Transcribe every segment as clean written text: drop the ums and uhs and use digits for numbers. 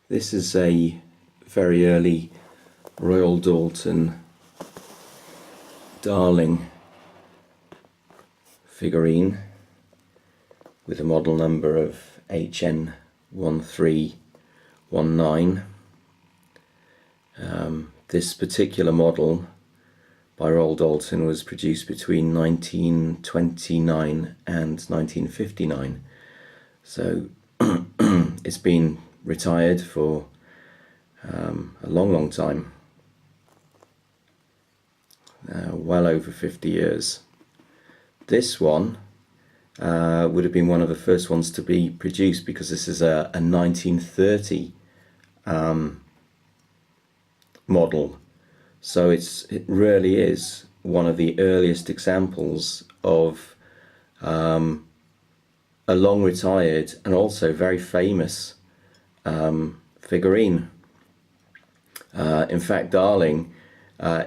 This is a very early Royal Doulton Darling figurine with a model number of HN1319. This particular model by Royal Doulton was produced between 1929 and 1959, so it's been retired for a long time, well over 50 years. This one would have been one of the first ones to be produced because this is a 1930 model, so it really is one of the earliest examples of a long retired and also very famous figurine. In fact, Darling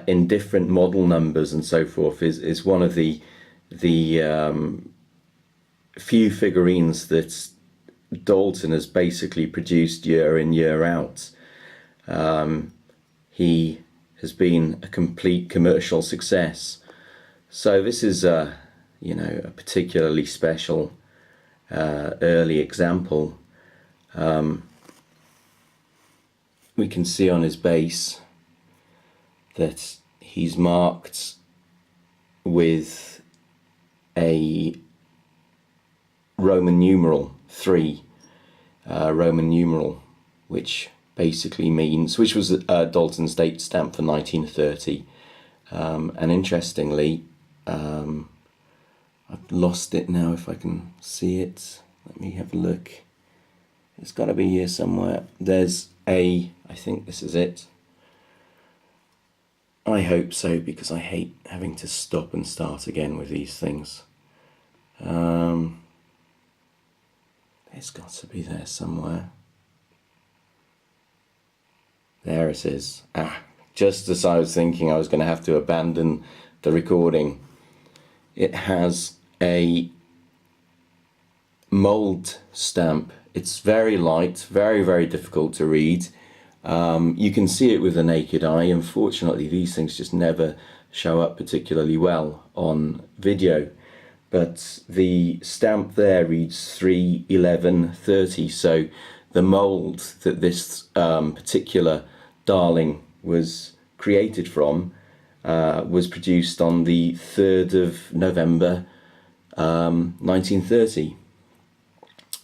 in different model numbers and so forth is one of the few figurines that Doulton has basically produced year in, year out. He has been a complete commercial success, so this is a particularly special early example. We can see on his base that he's marked with a Roman numeral 3, Roman numeral, which basically means, which was Doulton's date stamp for 1930, and interestingly, I've lost it now. If I can see it, let me have a look. It's got to be here somewhere. There's I think this is it. I hope so, because I hate having to stop and start again with these things. It's got to be there somewhere. There it is. Just as I was thinking I was going to have to abandon the recording. It has a mold stamp. It's very light, very difficult to read. You can see it with the naked eye. Unfortunately, these things just never show up particularly well on video. But the stamp there reads 3/11/30, so the mold that this particular Darling was created from was produced on the 3rd of November 1930.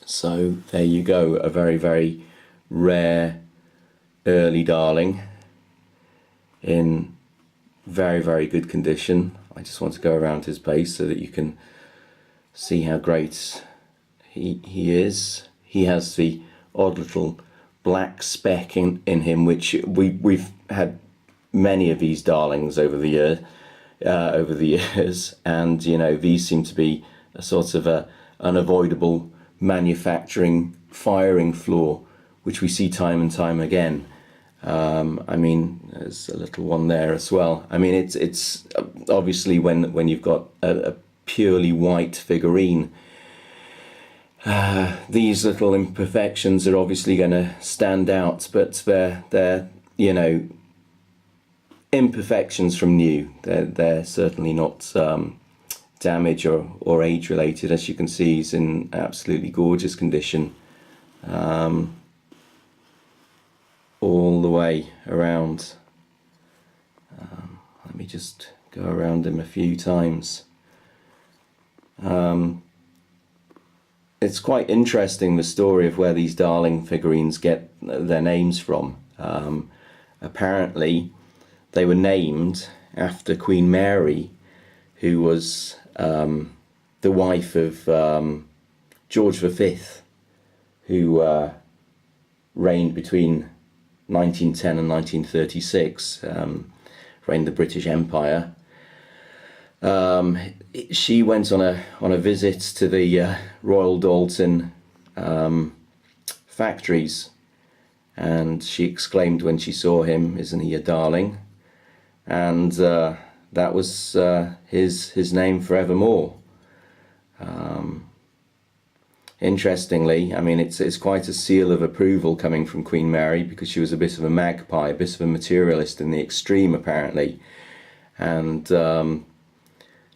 So there you go, a very rare early Darling in very good condition. I just want to go around his base so that you can see how great he is. He has the odd little black speck in him, which we've had many of these Darlings over the years, and these seem to be a sort of a unavoidable manufacturing firing flaw, which we see time and time again. I mean, there's a little one there as well. I mean, it's obviously when you've got a purely white figurine, these little imperfections are obviously going to stand out, but they're imperfections from new. They're certainly not damage or age related. As you can see, he's in absolutely gorgeous condition all the way around. Let me just go around him a few times. It's quite interesting, the story of where these Darling figurines get their names from. Apparently they were named after Queen Mary, who was the wife of George V, who reigned between 1910 and 1936, reigned the British Empire. She went on a visit to the Royal Doulton factories, and she exclaimed when she saw him, "Isn't he a darling?" And that was his name forevermore. Interestingly, I mean, it's quite a seal of approval coming from Queen Mary, because she was a bit of a magpie, a bit of a materialist in the extreme, apparently. And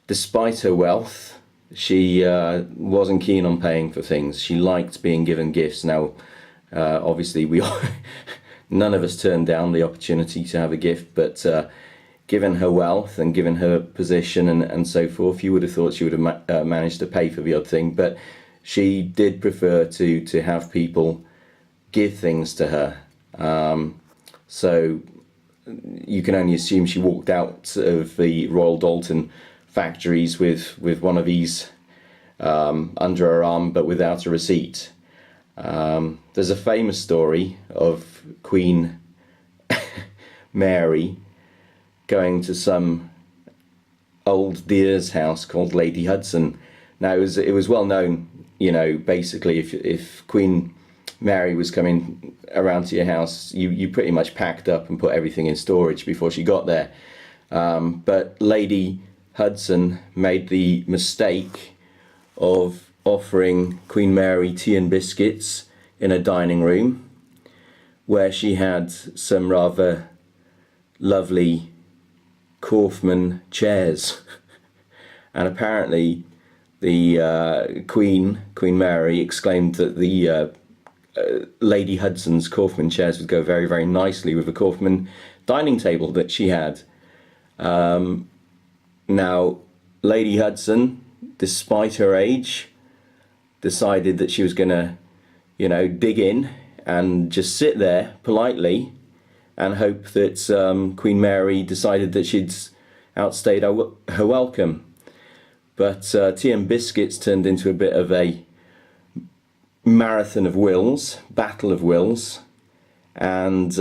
despite her wealth, she wasn't keen on paying for things. She liked being given gifts. Now, obviously, none of us turned down the opportunity to have a gift, but given her wealth and given her position and so forth, you would have thought she would have managed to pay for the odd thing. But she did prefer to have people give things to her. So you can only assume she walked out of the Royal Doulton factories with one of these under her arm, but without a receipt. There's a famous story of Queen Mary going to some old deer's house called Lady Hudson. Now it was well known, you know, basically if Queen Mary was coming around to your house, you pretty much packed up and put everything in storage before she got there. But Lady Hudson made the mistake of offering Queen Mary tea and biscuits in a dining room, where she had some rather lovely Kaufman chairs. And apparently the Queen Mary exclaimed that the Lady Hudson's Kaufman chairs would go very, very nicely with the Kaufman dining table that she had. Now, Lady Hudson, despite her age, decided that she was going to, you know, dig in and just sit there politely and hope that Queen Mary decided that she'd outstayed her welcome. But tea and biscuits turned into a bit of a marathon of wills, battle of wills, and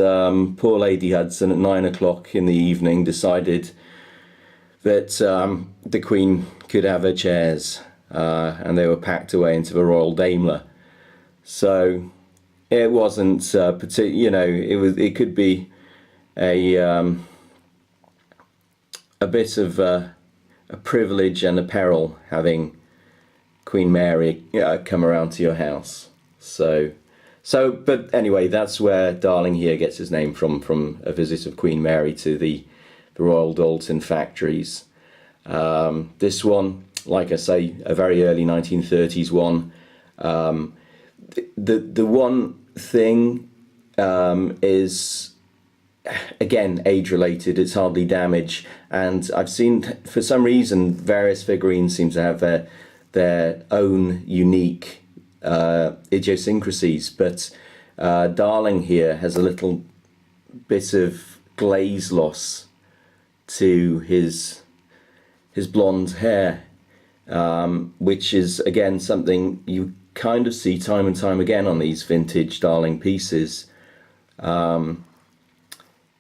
poor Lady Hudson at 9 o'clock in the evening decided that the Queen could have her chairs, and they were packed away into the Royal Daimler. So it wasn't you know, it could be a bit of a privilege and a peril having Queen Mary come around to your house. So but anyway, that's where Darling here gets his name from a visit of Queen Mary to the Royal Doulton factories. This one, like I say, a very early 1930s one. The one thing is, again, age related. It's hardly damage, and I've seen, for some reason, various figurines seem to have their own unique idiosyncrasies, but Darling here has a little bit of glaze loss to his blonde hair, which is again something you kind of see time and time again on these vintage Darling pieces.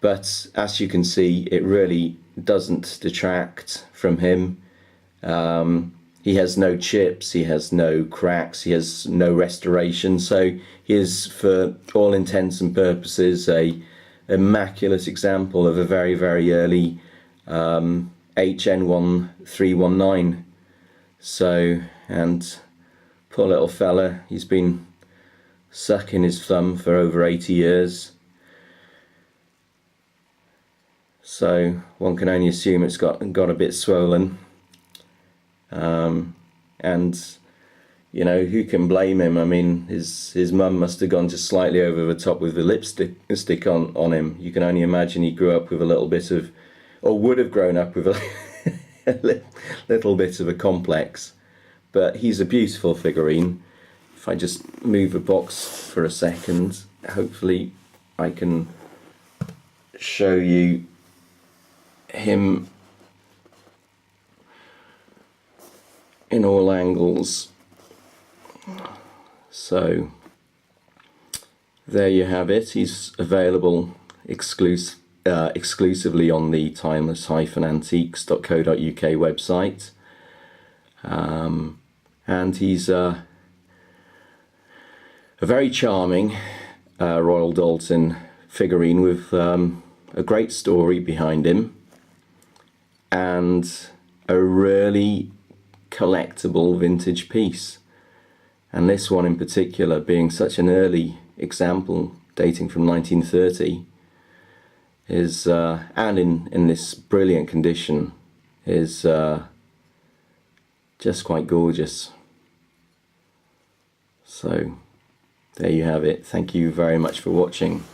But as you can see, it really doesn't detract from him. He has no chips, he has no cracks, he has no restoration, so he is, for all intents and purposes, a immaculate example of a very, very early HN1319. So, and poor little fella, he's been sucking his thumb for over 80 years. So one can only assume it's got a bit swollen. And you know, who can blame him? I mean, his mum must have gone just slightly over the top with the lipstick on him. You can only imagine he grew up with a little bit of, or would have grown up with a little bit of a complex. But he's a beautiful figurine. If I just move the box for a second, hopefully I can show you him in all angles. So there you have it. He's available exclusively on the Timeless-Antiques.co.uk website, and he's a very charming Royal Doulton figurine with a great story behind him and a really collectible vintage piece. And this one in particular, being such an early example dating from 1930, is and in this brilliant condition, is just quite gorgeous. So there you have it. Thank you very much for watching.